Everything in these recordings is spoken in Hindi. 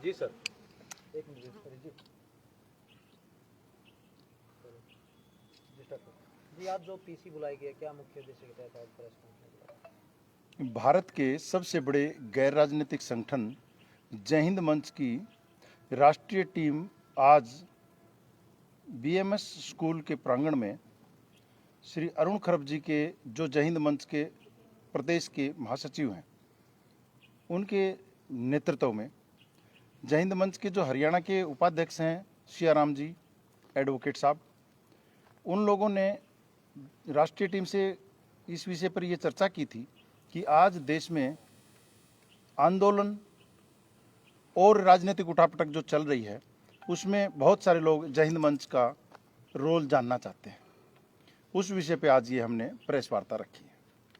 जी सर, एक मिनट सर जी। जी आज जो पीसी बुलाई गई है, क्या मुख्य उद्देश्य के तहत आज प्रेस कॉन्फ्रेंस? भारत के सबसे बड़े गैर राजनीतिक संगठन जय हिंद मंच की राष्ट्रीय टीम आज बीएमएस स्कूल के प्रांगण में श्री अरुण खरब जी के, जो जय हिंद मंच के प्रदेश के महासचिव हैं, उनके नेतृत्व में जय हिंद मंच के जो हरियाणा के उपाध्यक्ष हैं सियाराम जी एडवोकेट साहब, उन लोगों ने राष्ट्रीय टीम से इस विषय पर यह चर्चा की थी कि आज देश में आंदोलन और राजनीतिक उठापटक जो चल रही है, उसमें बहुत सारे लोग जय हिंद मंच का रोल जानना चाहते हैं। उस विषय पे आज ये हमने प्रेस वार्ता रखी है।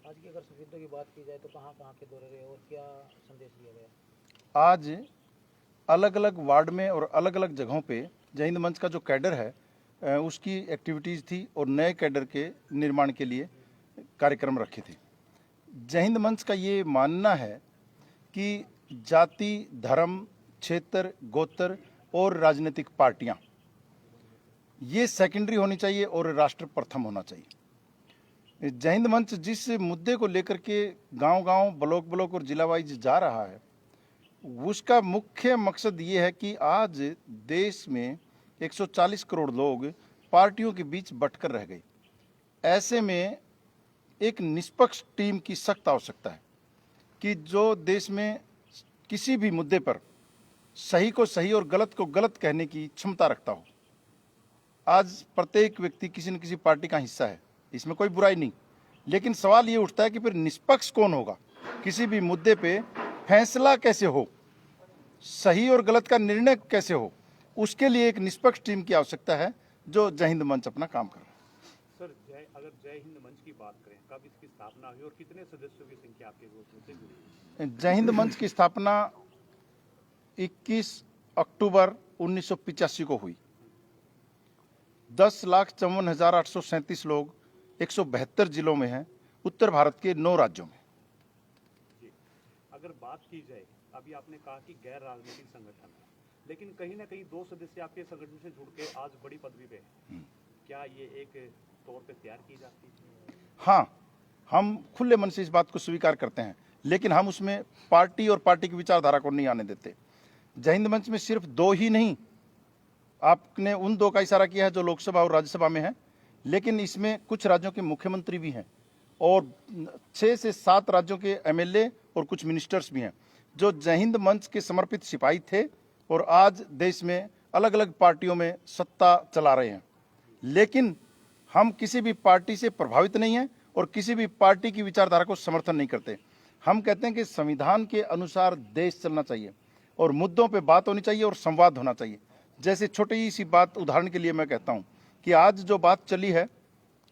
आज की अगर शहीदों की बात की जाए तो कहाँ कहाँ के दौरे रहे और क्या संदेश दिया गया? आज अलग अलग वार्ड में और अलग अलग जगहों पे जय हिंद मंच का जो कैडर है उसकी एक्टिविटीज़ थी और नए कैडर के निर्माण के लिए कार्यक्रम रखे थे। जय हिंद मंच का ये मानना है कि जाति, धर्म, क्षेत्र, गोत्र और राजनीतिक पार्टियां ये सेकेंडरी होनी चाहिए और राष्ट्र प्रथम होना चाहिए। जय हिंद मंच जिस मुद्दे को लेकर के गांव-गांव, ब्लॉक-ब्लॉक और जिला वाइज जा रहा है, उसका मुख्य मकसद ये है कि आज देश में 140 करोड़ लोग पार्टियों के बीच बंटकर रह गए। ऐसे में एक निष्पक्ष टीम की सख्त आवश्यकता है कि जो देश में किसी भी मुद्दे पर सही को सही और गलत को गलत कहने की क्षमता रखता हो। आज प्रत्येक व्यक्ति किसी न किसी पार्टी का हिस्सा है, इसमें कोई बुराई नहीं, लेकिन सवाल ये उठता है कि फिर निष्पक्ष कौन होगा, किसी भी मुद्दे पे फैसला कैसे हो, सही और गलत का निर्णय कैसे हो, उसके लिए एक निष्पक्ष टीम की आवश्यकता है, जो जय हिंद मंच अपना काम कर रहा है। सर, अगर जय हिंद मंच की बात करें, कब इसकी स्थापना हुई और कितने सदस्यों की संख्या आपके ग्रुप में से जुड़ी? जय हिंद मंच की स्थापना 21 अक्टूबर 1985 को हुई। 10,54,837 लोग 172 जिलों में हैं, उत्तर भारत के 9 राज्यों में। जी, अगर बात की जाए, अभी आपने कहा कि गैर राजनीतिक संगठन है, लेकिन कहीं ना कहीं 2 सदस्य आपके संगठन से जुड़ के आज बड़ी पदवी पे हैं। क्या ये एक तौर पे तैयार की जाती है? हाँ, हम खुले मन से इस बात को स्वीकार करते हैं, लेकिन हम उसमें पार्टी और पार्टी की विचारधारा को नहीं आने देते। जय हिंद मंच में सिर्फ 2 ही नहीं, आपने उन 2 का इशारा किया है जो लोकसभा और राज्यसभा में है, लेकिन इसमें कुछ राज्यों के मुख्यमंत्री भी हैं और 6 से 7 राज्यों के एमएलए और कुछ मिनिस्टर्स भी हैं, जो जय हिंद मंच के समर्पित सिपाही थे और आज देश में अलग अलग पार्टियों में सत्ता चला रहे हैं। लेकिन हम किसी भी पार्टी से प्रभावित नहीं हैं और किसी भी पार्टी की विचारधारा को समर्थन नहीं करते। हम कहते हैं कि संविधान के अनुसार देश चलना चाहिए और मुद्दों पे बात होनी चाहिए और संवाद होना चाहिए। जैसे छोटी सी बात, उदाहरण के लिए मैं कहता हूँ कि आज जो बात चली है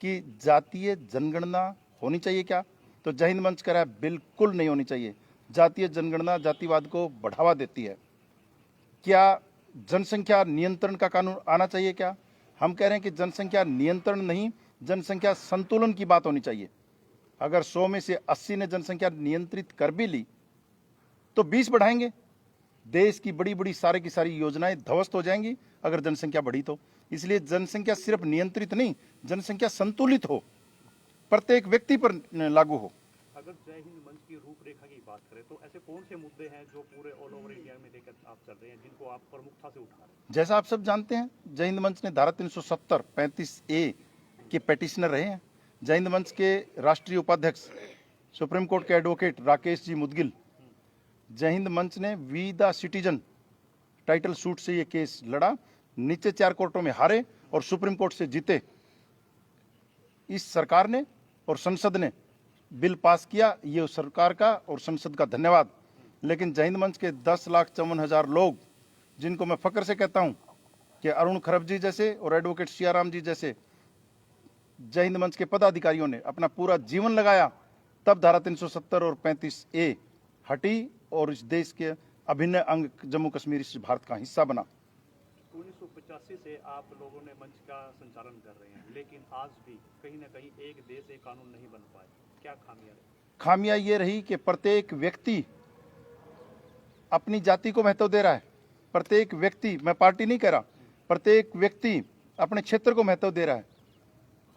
कि जातीय जनगणना होनी चाहिए क्या, तो जय हिंद मंच कह रहा है बिल्कुल नहीं होनी चाहिए। जातीय जनगणना जातिवाद को बढ़ावा देती है। क्या जनसंख्या नियंत्रण का कानून आना चाहिए क्या? हम कह रहे हैं कि जनसंख्या नियंत्रण नहीं, जनसंख्या संतुलन की बात होनी चाहिए। अगर 100 में से 80 ने जनसंख्या नियंत्रित कर भी ली तो 20 बढ़ाएंगे, देश की बड़ी बड़ी सारी की सारी योजनाएं ध्वस्त हो जाएंगी अगर जनसंख्या बढ़ी तो। इसलिए जनसंख्या सिर्फ नियंत्रित नहीं, जनसंख्या संतुलित हो, प्रत्येक व्यक्ति पर लागू हो। अगर जय हिंद मंच की रूपरेखा की बात करें तो ऐसे कौन से मुद्दे हैं जो पूरे ऑल ओवर इंडिया में लेकर आप चल रहे हैं, जिनको आप प्रमुखता से उठा रहे हैं? जैसा आप सब जानते हैं, जय हिंद मंच ने धारा 370 35A के पेटिशनर रहे हैं। जय हिंद मंच के राष्ट्रीय उपाध्यक्ष सुप्रीम कोर्ट के एडवोकेट राकेश जी मुदगिल, जय हिंद मंच ने we the citizen title suit से ये केस लड़ा, नीचे 4 कोर्टों में हारे और सुप्रीम कोर्ट से जीते। इस सरकार ने और संसद ने बिल पास किया, ये सरकार का और संसद का धन्यवाद। लेकिन जय हिंद मंच के 10,54,000 लोग, जिनको मैं फक्र से कहता हूं कि अरुण खरब जी जैसे और एडवोकेट सियाराम जी जैसे जय हिंद मंच के पदाधिकारियों ने अपना पूरा जीवन लगाया, तब धारा 370 और 35A हटी और इस देश के अभिन्न अंग जम्मू कश्मीर इस भारत का हिस्सा बना। 1985 से आप लोगों ने मंच का संचालन कर रहे हैं, लेकिन आज भी कहीं ना कहीं एक देश एक कानून नहीं बन पाए। क्या खामियां रही? खामियां ये रही कि प्रत्येक व्यक्ति अपनी जाति को महत्व दे रहा है, प्रत्येक व्यक्ति, मैं पार्टी नहीं कह रहा, प्रत्येक व्यक्ति अपने क्षेत्र को महत्व दे रहा है।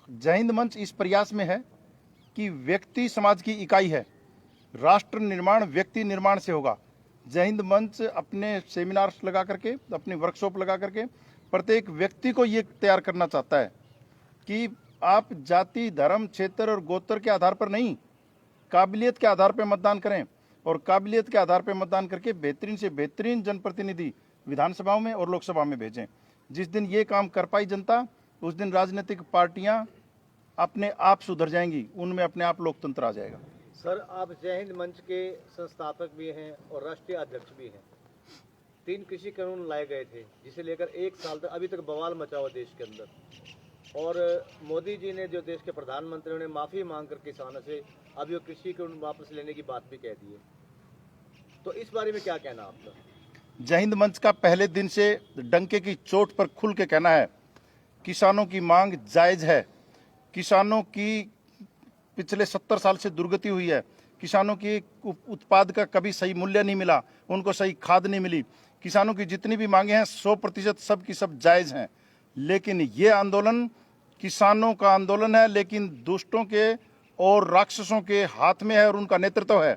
जय हिंद मंच इस प्रयास में है कि व्यक्ति समाज की इकाई है, राष्ट्र निर्माण व्यक्ति निर्माण से होगा। जय हिंद मंच अपने सेमिनार्स लगा करके, अपनी वर्कशॉप लगा करके प्रत्येक व्यक्ति को ये तैयार करना चाहता है कि आप जाति, धर्म, क्षेत्र और गोत्र के आधार पर नहीं, काबिलियत के आधार पर मतदान करें और काबिलियत के आधार पर मतदान करके बेहतरीन से बेहतरीन जनप्रतिनिधि विधानसभाओं में और लोकसभा में भेजें। जिस दिन ये काम कर पाई जनता, उस दिन राजनीतिक पार्टियां अपने आप सुधर जाएंगी, उनमें अपने आप लोकतंत्र आ जाएगा। सर, आप जय हिंद मंच के संस्थापक भी हैं और राष्ट्रीय अध्यक्ष भी हैं। 3 कृषि कानून लाए गए थे, जिसे लेकर 1 साल तक अभी तक बवाल मचा हुआ देश के अंदर, और मोदी जी ने, जो देश के प्रधानमंत्री, उन्हें माफ़ी मांगकर किसानों से अभी वो कृषि कानून वापस लेने की बात भी कह दी है। तो इस बारे में क्या कहना आपका? जय हिंद मंच का पहले दिन से डंके की चोट पर खुल के कहना है, किसानों की मांग जायज़ है। किसानों की पिछले 70 साल से दुर्गति हुई है। किसानों की उत्पाद का कभी सही मूल्य नहीं मिला, उनको सही खाद नहीं मिली। किसानों की जितनी भी मांगे हैं 100% सब की सब जायज़ हैं। लेकिन ये आंदोलन किसानों का आंदोलन है, लेकिन दुष्टों के और राक्षसों के हाथ में है और उनका नेतृत्व है।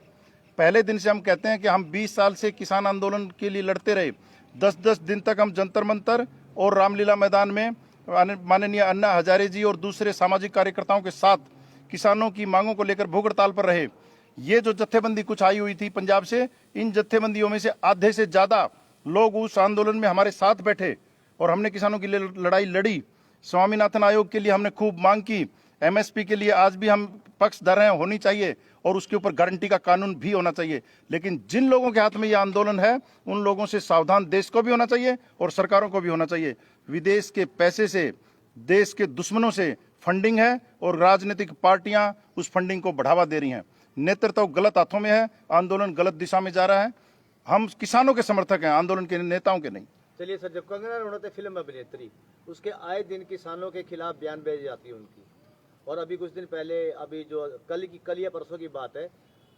पहले दिन से हम कहते हैं कि हम 20 साल से किसान आंदोलन के लिए लड़ते रहे। 10-10 दिन तक हम जंतर मंतर और रामलीला मैदान में माननीय अन्ना हजारे जी और दूसरे सामाजिक कार्यकर्ताओं के साथ किसानों की मांगों को लेकर भूख हड़ताल पर रहे। ये जो जत्थेबंदी कुछ आई हुई थी पंजाब से, इन जत्थेबंदियों में से आधे से ज़्यादा लोग उस आंदोलन में हमारे साथ बैठे और हमने किसानों की लड़ाई लड़ी। स्वामीनाथन आयोग के लिए हमने खूब मांग की। MSP के लिए आज भी हम पक्षधर हैं, होनी चाहिए, और उसके ऊपर गारंटी का कानून भी होना चाहिए। लेकिन जिन लोगों के हाथ में ये आंदोलन है, उन लोगों से सावधान देश को भी होना चाहिए और सरकारों को भी होना चाहिए। विदेश के पैसे से, देश के दुश्मनों से फंडिंग है और राजनीतिक पार्टियां उस फंडिंग को बढ़ावा दे रही हैं। नेतृत्व गलत हाथों में है, आंदोलन गलत दिशा में जा रहा है। हम किसानों के समर्थक हैं, आंदोलन के नेताओं के नहीं। चलिए सर, जब कंगना रनौत है फिल्म अभिनेत्री, उसके आए दिन किसानों के खिलाफ बयान भेजी जाती है उनकी, और अभी कुछ दिन पहले, अभी जो कल या परसों की बात है,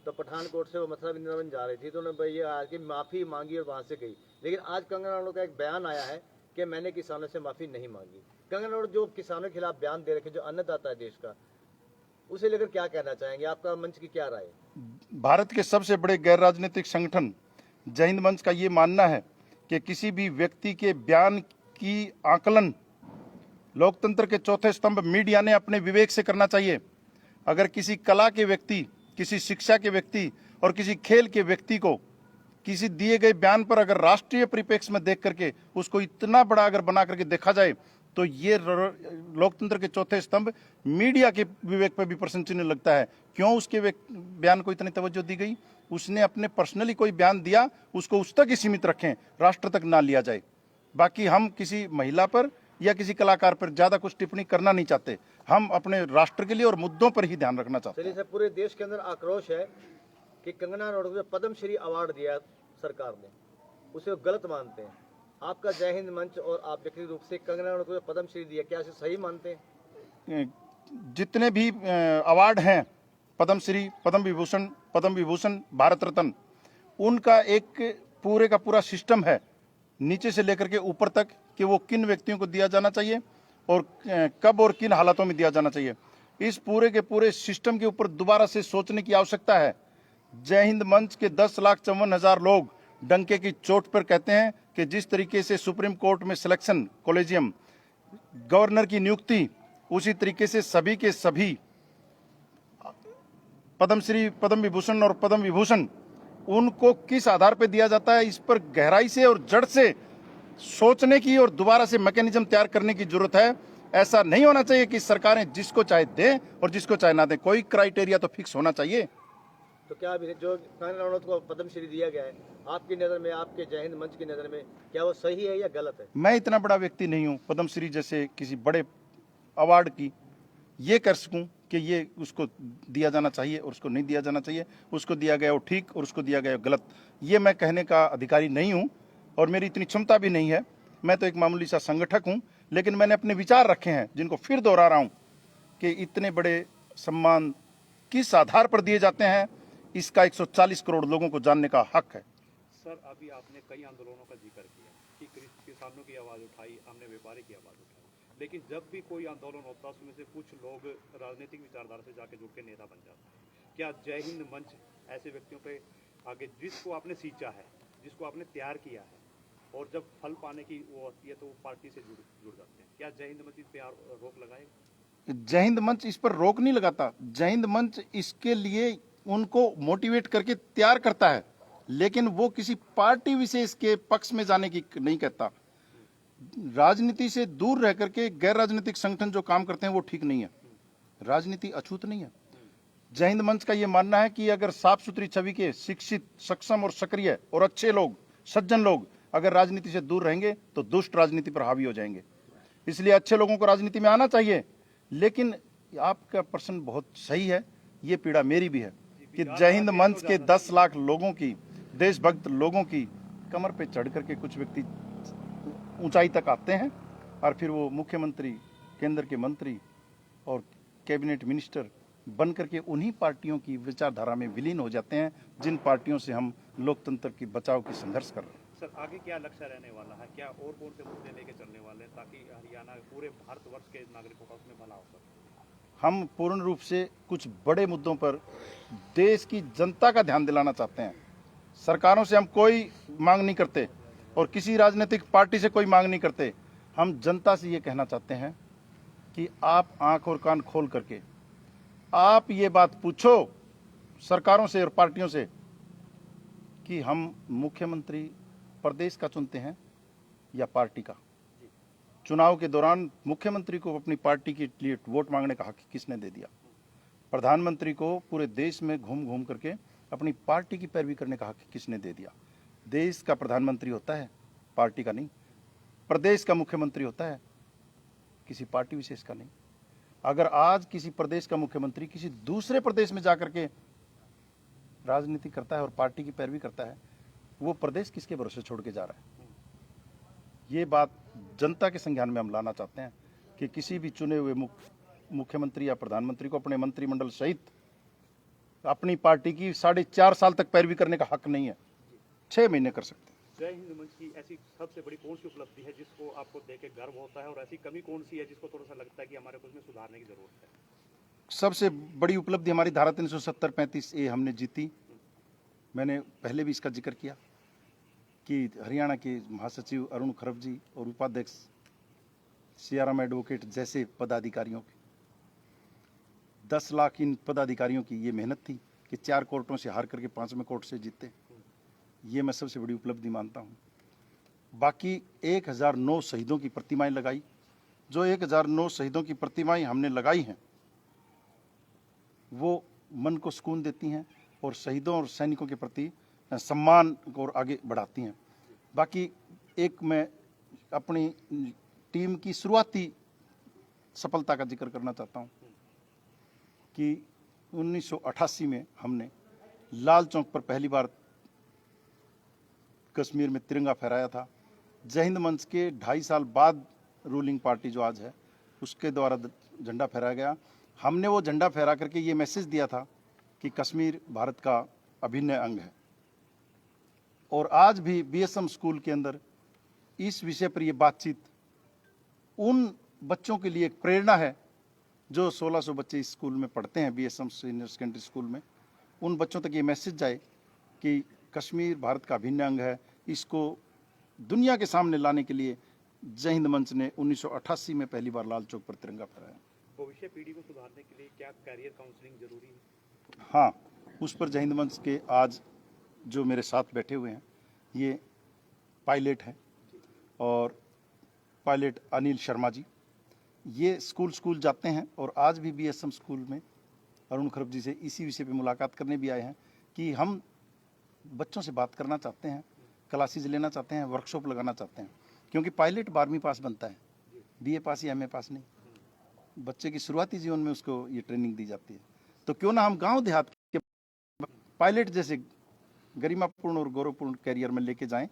तो पठानकोट से वो मथुरा वृंदावन जा रही थी, तो उन्होंने भैया आके माफ़ी मांगी और वहाँ से गई। लेकिन आज कंगना रनौत का एक बयान आया है कि मैंने किसानों से माफ़ी नहीं मांगी। कंगना रनौत जो किसानों के खिलाफ बयान दे रखे, जो अन्नदाता है देश का, उसे लेकर क्या कहना चाहेंगे? आपका मंच की क्या राय है? भारत के सबसे बड़े गैर राजनीतिक संगठन जय हिंद मंच का ये मानना है कि किसी भी व्यक्ति के बयान की आकलन लोकतंत्र के चौथे स्तंभ मीडिया ने अपने विवेक से करना चाहिए। अगर किसी कला के व्यक्ति, किसी शिक्षा के व्यक्ति और किसी खेल के व्यक्ति को किसी दिए गए बयान पर अगर राष्ट्रीय परिप्रेक्ष्य में देख करके उसको इतना बड़ा अगर बना करके देखा जाए, तो ये लोकतंत्र के चौथे स्तंभ मीडिया के विवेक पर भी प्रश्न चिन्ह लगता है। क्यों उसके बयान को इतनी तवज्जो दी गई? उसने अपने पर्सनली कोई बयान दिया, उसको उस तक ही सीमित रखें, राष्ट्र तक ना लिया जाए। बाकी हम किसी महिला पर या किसी कलाकार पर ज्यादा कुछ टिप्पणी करना नहीं चाहते। हम अपने राष्ट्र के लिए और मुद्दों पर ही ध्यान रखना चाहते हैं। चलिए सर, पूरे देश के अंदर आक्रोश है कि कंगना रनौत को पद्मश्री अवार्ड दिया सरकार ने, उसे गलत मानते हैं। आपका जय हिंद मंच और आप व्यक्तिगत रूप से कंगना रनौत को पद्मश्री दिया, क्या इसे सही मानते हैं? जितने भी अवार्ड हैं, पद्मश्री, पद्म विभूषण, भारत रत्न, उनका एक पूरे का पूरा सिस्टम है नीचे से लेकर के ऊपर तक कि वो किन व्यक्तियों को दिया जाना चाहिए और कब और किन हालातों में दिया जाना चाहिए। इस पूरे के पूरे सिस्टम के ऊपर दोबारा से सोचने की आवश्यकता है। जय हिंद मंच के 10,54,000 लोग डंके की चोट पर कहते हैं कि जिस तरीके से सुप्रीम कोर्ट में सिलेक्शन कॉलेजियम, गवर्नर की नियुक्ति, उसी तरीके से सभी के सभी पद्मश्री, पद्म विभूषण और पद्म विभूषण उनको किस आधार पर दिया जाता है, इस पर गहराई से और जड़ से सोचने की और दोबारा से मैकेनिज्म तैयार करने की जरूरत है। ऐसा नहीं होना चाहिए कि सरकारें जिसको चाहे दें और जिसको चाहे ना दें। कोई क्राइटेरिया तो फिक्स होना चाहिए। तो क्या अभी जो कंगना रनौत को पद्मश्री दिया गया है, आपकी नज़र में, आपके जय हिंद मंच की नज़र में, क्या वो सही है या गलत है? मैं इतना बड़ा व्यक्ति नहीं हूँ पद्मश्री जैसे किसी बड़े अवार्ड की ये कर सकूं कि ये उसको दिया जाना चाहिए और उसको नहीं दिया जाना चाहिए, उसको दिया गया वो ठीक और उसको दिया गया गलत, ये मैं कहने का अधिकारी नहीं हूँ और मेरी इतनी क्षमता भी नहीं है। मैं तो एक मामूली सा संगठक हूँ, लेकिन मैंने अपने विचार रखे हैं जिनको फिर दोहरा रहा हूँ कि इतने बड़े सम्मान किस आधार पर दिए जाते हैं, इसका 140 करोड़ लोगों को जानने का हक है। सर, अभी आपने कई आंदोलनों का जिक्र किया कि किसानों की आवाज़ उठाई, हमने व्यापारी की आवाज़ उठाई, लेकिन जब भी कोई आंदोलन होता है उसमें से कुछ लोग राजनीतिक विचारधारा से जाके जुड़ के नेता बन जाते हैं। क्या जय हिंद मंच ऐसे व्यक्तियों पे आगे, जिसको आपने सींचा है, जिसको आपने तैयार किया है, और जब फल पाने की वो होती है तो वो पार्टी से जुड़ जाते हैं, क्या जय हिंद मंच इस पे रोक लगाएगा? जय हिंद मंच इस पर रोक नहीं लगाता। जय हिंद मंच इसके लिए उनको मोटिवेट करके तैयार करता है, लेकिन वो किसी पार्टी विशेष के पक्ष में जाने की नहीं कहता। राजनीति से दूर रह करके गैर राजनीतिक संगठन जो काम करते हैं वो ठीक नहीं है। राजनीति अछूत नहीं है। जय हिंद मंच का ये मानना है कि अगर साफ सुथरी छवि के शिक्षित, सक्षम और सक्रिय और अच्छे लोग, सज्जन लोग अगर राजनीति से दूर रहेंगे तो दुष्ट राजनीति पर हावी हो जाएंगे। इसलिए अच्छे लोगों को राजनीति में आना चाहिए। लेकिन आपका प्रश्न बहुत सही है, ये पीड़ा मेरी भी है कि जय हिंद मंच के 10 लाख लोगों की, देशभक्त लोगों की कमर पे चढ़ करके कुछ व्यक्ति ऊंचाई तक आते हैं और फिर वो मुख्यमंत्री, केंद्र के मंत्री और कैबिनेट मिनिस्टर बन करके उन्हीं पार्टियों की विचारधारा में विलीन हो जाते हैं जिन पार्टियों से हम लोकतंत्र की बचाव की संघर्ष कर रहे हैं। सर, आगे क्या लक्ष्य रहने वाला है? क्या और कौन से मुद्दे लेके चलने वाले हैं ताकि हरियाणा, पूरे भारतवर्ष के नागरिकों का उसमें भला हो सके? हम पूर्ण रूप से कुछ बड़े मुद्दों पर देश की जनता का ध्यान दिलाना चाहते हैं। सरकारों से हम कोई मांग नहीं करते और किसी राजनीतिक पार्टी से कोई मांग नहीं करते। हम जनता से ये कहना चाहते हैं कि आप आंख और कान खोल करके आप ये बात पूछो सरकारों से और पार्टियों से कि हम मुख्यमंत्री प्रदेश का चुनते हैं या पार्टी का। चुनाव के दौरान मुख्यमंत्री को अपनी पार्टी के लिए वोट मांगने का हक किसने दे दिया? प्रधानमंत्री को पूरे देश में घूम घूम करके अपनी पार्टी की पैरवी करने का हक किसने दे दिया? देश का प्रधानमंत्री होता है, पार्टी का नहीं। प्रदेश का मुख्यमंत्री होता है, किसी पार्टी विशेष का नहीं। अगर आज किसी प्रदेश का मुख्यमंत्री किसी दूसरे प्रदेश में जाकर के राजनीति करता है और पार्टी की पैरवी करता है, वो प्रदेश किसके भरोसे छोड़ के जा रहा है? ये बात जनता के संज्ञान में हम लाना चाहते हैं कि किसी भी चुने हुए मुख्यमंत्री या प्रधानमंत्री को अपने मंत्रिमंडल सहित अपनी पार्टी की 4.5 साल तक पैरवी करने का हक नहीं है। 6 महीने कर सकते हैं। जय हिंद मंच की ऐसी सबसे बड़ी कौन सी उपलब्धि है जिसको आपको देख के गर्व होता है, और ऐसी कमी कौन सी है जिसको थोड़ा सा लगता है कि हमारे को उसमें सुधारने की जरूरत है? सबसे बड़ी उपलब्धि हमारी धारा 370-35A हमने जीती। मैंने पहले भी इसका जिक्र किया कि हरियाणा के महासचिव अरुण खरब जी और उपाध्यक्ष सियाराम एडवोकेट जैसे पदाधिकारियों की 10 लाख इन पदाधिकारियों की ये मेहनत थी कि 4 कोर्टों से हार करके 5वें कोर्ट से जीते। ये मैं सबसे बड़ी उपलब्धि मानता हूँ। बाकी 1009 शहीदों की प्रतिमाएं लगाई। जो 1009 शहीदों की प्रतिमाएं हमने लगाई हैं वो मन को सुकून देती हैं और शहीदों और सैनिकों के प्रति सम्मान को और आगे बढ़ाती हैं। बाकी एक मैं अपनी टीम की शुरुआती सफलता का जिक्र करना चाहता हूं कि 1988 में हमने लाल चौक पर पहली बार कश्मीर में तिरंगा फहराया था। जय हिंद मंच के 2.5 साल बाद रूलिंग पार्टी जो आज है उसके द्वारा झंडा फहराया गया। हमने वो झंडा फहरा करके ये मैसेज दिया था कि कश्मीर भारत का अभिन्न अंग है। और आज भी बीएसएम स्कूल के अंदर इस विषय पर ये बातचीत उन बच्चों के लिए एक प्रेरणा है जो 1600 बच्चे इस स्कूल में पढ़ते हैं, बीएसएम सीनियर सेकेंडरी स्कूल में। उन बच्चों तक ये मैसेज जाए कि कश्मीर भारत का अभिन्न अंग है। इसको दुनिया के सामने लाने के लिए जय हिंद मंच ने 1988 में पहली बार लाल चौक पर तिरंगा फहराया। भविष्य पीढ़ी को सुधारने के लिए क्या कैरियर काउंसलिंग जरूरी है? हाँ, उस पर जय हिंद मंच के आज जो मेरे साथ बैठे हुए हैं ये पायलट हैं और पायलट अनिल शर्मा जी, ये स्कूल जाते हैं और आज भी बीएसएम स्कूल में अरुण खरब जी से इसी विषय पे मुलाकात करने भी आए हैं कि हम बच्चों से बात करना चाहते हैं, क्लासेज लेना चाहते हैं, वर्कशॉप लगाना चाहते हैं। क्योंकि पायलट 12वीं पास बनता है, बीए पास या एमए पास नहीं। बच्चे की शुरुआती जीवन में उसको ये ट्रेनिंग दी जाती है। तो क्यों ना हम गांव देहात के पायलट जैसे गरिमापूर्ण और गौरवपूर्ण कैरियर में लेके जाएं,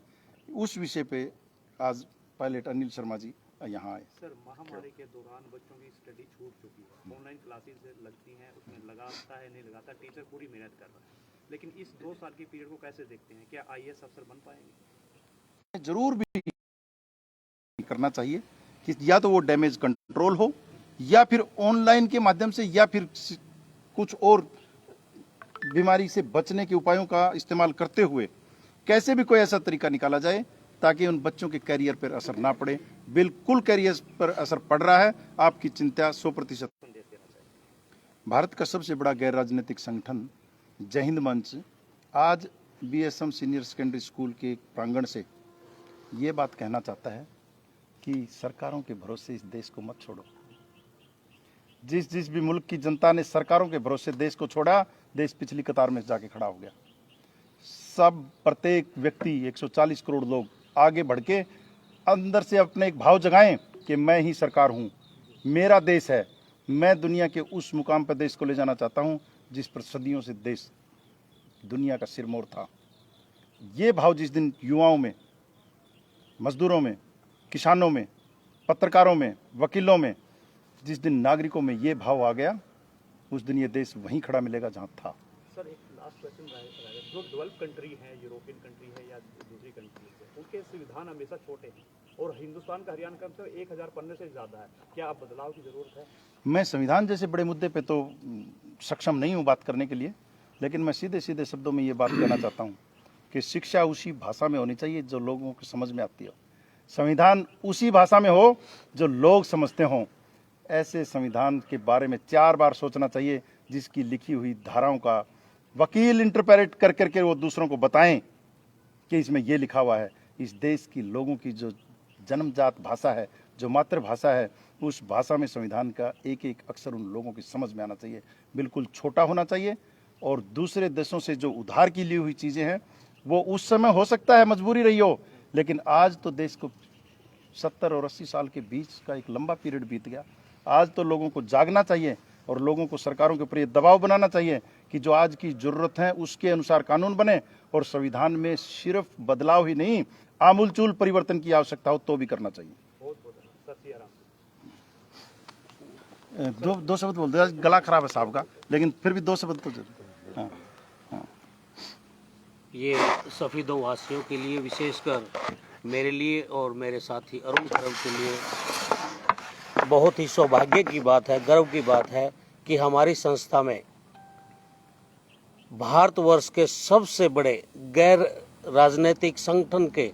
उस विषय पे आज पायलट अनिल शर्मा जी यहाँ आए। सर, महामारी के दौरान बच्चों की स्टडी छूट चुकी है, ऑनलाइन क्लासेस लगती हैं, उसमें लगाता है नहीं लगाता, टीचर पूरी मेहनत कर रहा है, लेकिन इस 2 साल के पीरियड को कैसे देखते हैं? क्या आईएएस अफसर बन पाएंगे? जरूर भी करना चाहिए कि या तो वो डैमेज कंट्रोल हो या फिर ऑनलाइन के माध्यम से या फिर कुछ और बीमारी से बचने के उपायों का इस्तेमाल करते हुए कैसे भी कोई ऐसा तरीका निकाला जाए ताकि उन बच्चों के कैरियर पर असर ना पड़े। बिल्कुल कैरियर पर असर पड़ रहा है, आपकी चिंता 100%। भारत का सबसे बड़ा गैर राजनीतिक संगठन जय हिंद मंच आज बीएसएम सीनियर सेकेंडरी स्कूल के प्रांगण से ये बात कहना चाहता है कि सरकारों के भरोसे इस देश को मत छोड़ो। जिस जिस भी मुल्क की जनता ने सरकारों के भरोसे देश को छोड़ा, देश पिछली कतार में जाके खड़ा हो गया। सब प्रत्येक व्यक्ति 140 करोड़ लोग आगे बढ़ के अंदर से अपने एक भाव जगाएं कि मैं ही सरकार हूं, मेरा देश है, मैं दुनिया के उस मुकाम पर देश को ले जाना चाहता हूं जिस पर सदियों से देश दुनिया का सिरमौर था। ये भाव जिस दिन युवाओं में, मजदूरों में, किसानों में, पत्रकारों में, वकीलों में, जिस दिन नागरिकों में ये भाव आ गया, उस दिन ये देश वहीं खड़ा मिलेगा जहां था। सर एक लास्ट क्वेश्चन रहेगा, जो डेवलप कंट्री है, यूरोपियन कंट्री है या दूसरी कंट्री है, उनके संविधान हमेशा छोटे हैं और हिंदुस्तान का हरियाणा कम से 1000 पन्ने से ज़्यादा है। क्या अब बदलाव की ज़रूरत है? मैं संविधान जैसे बड़े मुद्दे पे तो सक्षम नहीं हूँ बात करने के लिए, लेकिन मैं सीधे सीधे शब्दों में ये बात कहना चाहता हूँ कि शिक्षा उसी भाषा में होनी चाहिए जो लोगों को समझ में आती हो, संविधान उसी भाषा में हो जो लोग समझते हों। ऐसे संविधान के बारे में 4 बार सोचना चाहिए जिसकी लिखी हुई धाराओं का वकील इंटरप्रेट कर करके वो दूसरों को बताएं कि इसमें ये लिखा हुआ है। इस देश की लोगों की जो जन्मजात भाषा है, जो मातृभाषा है, उस भाषा में संविधान का एक एक अक्षर उन लोगों की समझ में आना चाहिए। बिल्कुल छोटा होना चाहिए और दूसरे देशों से जो उधार की ली हुई चीज़ें हैं वो उस समय हो सकता है मजबूरी रही हो, लेकिन आज तो देश को 70 और 80 साल के बीच का एक लंबा पीरियड बीत गया। आज तो लोगों को जागना चाहिए और लोगों को सरकारों के ऊपर ये दबाव बनाना चाहिए कि जो आज की जरूरत है उसके अनुसार कानून बने और संविधान में सिर्फ बदलाव ही नहीं, आमूलचूल परिवर्तन की आवश्यकता हो तो भी करना चाहिए। बहुत बहुत सर आराम दो शब्द बोल दो, गला खराब है साहब का, लेकिन फिर भी 2 शब्द तो जरूर। हाँ हाँ। ये सफ़ीदों वासियों के लिए, विशेषकर मेरे लिए और मेरे साथी अरुण खरब के लिए बहुत ही सौभाग्य की बात है, गर्व की बात है कि हमारी संस्था में भारतवर्ष के सबसे बड़े गैर राजनीतिक संगठन के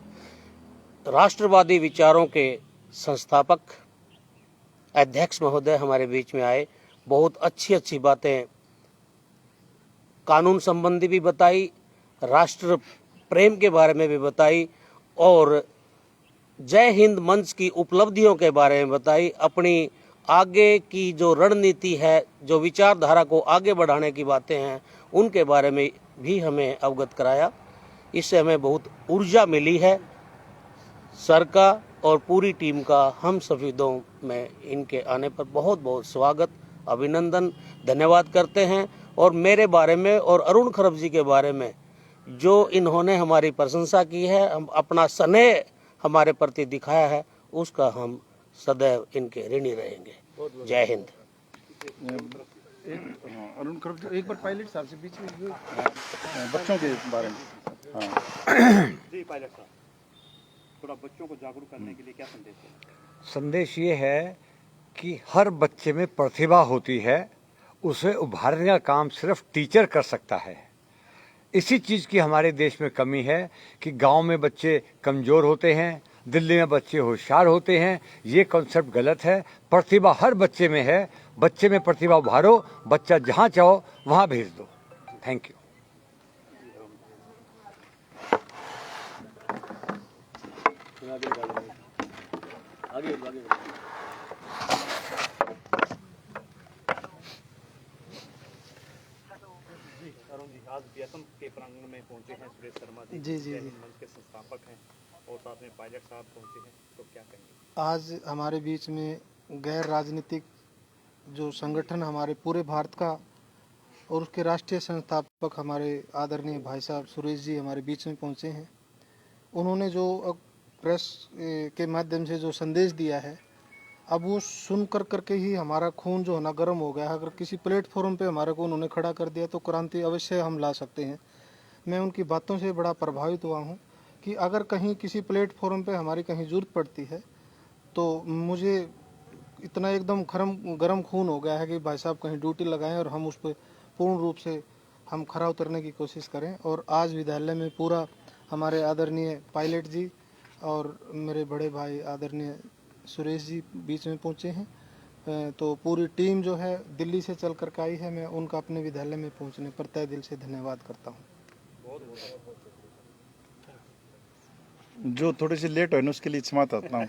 राष्ट्रवादी विचारों के संस्थापक अध्यक्ष महोदय हमारे बीच में आए। बहुत अच्छी अच्छी बातें कानून संबंधी भी बताई, राष्ट्र प्रेम के बारे में भी बताई और जय हिंद मंच की उपलब्धियों के बारे में बताई। अपनी आगे की जो रणनीति है, जो विचारधारा को आगे बढ़ाने की बातें हैं, उनके बारे में भी हमें अवगत कराया। इससे हमें बहुत ऊर्जा मिली है। सर का और पूरी टीम का हम सफीदों में इनके आने पर बहुत बहुत स्वागत, अभिनंदन, धन्यवाद करते हैं। और मेरे बारे में और अरुण खरब जी के बारे में जो इन्होंने हमारी प्रशंसा की है, हम अपना स्नेह हमारे प्रति दिखाया है, उसका हम सदैव इनके ऋणी रहेंगे। जय हिंद। अरुण खरब एक बार पायलट साहब से बीच में बच्चों के बारे में। जी पायलट साहब, थोड़ा बच्चों को जागरूक करने के लिए क्या संदेश है? संदेश ये है कि हर बच्चे में प्रतिभा होती है, उसे उभारने का काम सिर्फ टीचर कर सकता है। इसी चीज़ की हमारे देश में कमी है कि गांव में बच्चे कमज़ोर होते हैं, दिल्ली में बच्चे होशियार होते हैं। ये कॉन्सेप्ट गलत है। प्रतिभा हर बच्चे में है, बच्चे में प्रतिभा उभारो, बच्चा जहाँ चाहो वहाँ भेज दो। Thank you. अरुण जी, आज बीएसएम के प्रांगण में पहुंचे हैं सुरेश शर्मा जी, जी, जय जी। हिंद मंच के संस्थापक हैं और साथ में पायलट साहब पहुंचे हैं, तो क्या कहेंगे? आज हमारे बीच में गैर राजनीतिक जो संगठन हमारे पूरे भारत का और उसके राष्ट्रीय संस्थापक हमारे आदरणीय भाई साहब सुरेश जी हमारे बीच में पहुंचे हैं। उन्होंने जो अब प्रेस के माध्यम से जो संदेश दिया है, अब वो सुन कर करके ही हमारा खून जो है ना गर्म हो गया है। अगर किसी प्लेटफॉर्म पे हमारे को उन्होंने खड़ा कर दिया तो क्रांति अवश्य हम ला सकते हैं। मैं उनकी बातों से बड़ा प्रभावित हुआ हूँ कि अगर कहीं किसी प्लेटफॉर्म पे हमारी कहीं ज़रूरत पड़ती है तो मुझे इतना एकदम गरम खून हो गया है कि भाई साहब कहीं ड्यूटी लगाएं और हम उस पर पूर्ण रूप से हम खरा उतरने की कोशिश करें। और आज विद्यालय में पूरा हमारे आदरणीय पायलट जी और मेरे बड़े भाई आदरणीय सुरेश जी बीच में पहुंचे हैं। तो पूरी टीम जो है दिल्ली से चल कर के आई है। मैं उनका अपने विद्यालय में पहुंचने पर तहे दिल से धन्यवाद करता हूं। जो थोड़ी सी लेट हुए ना उसके लिए क्षमा चाहता हूँ।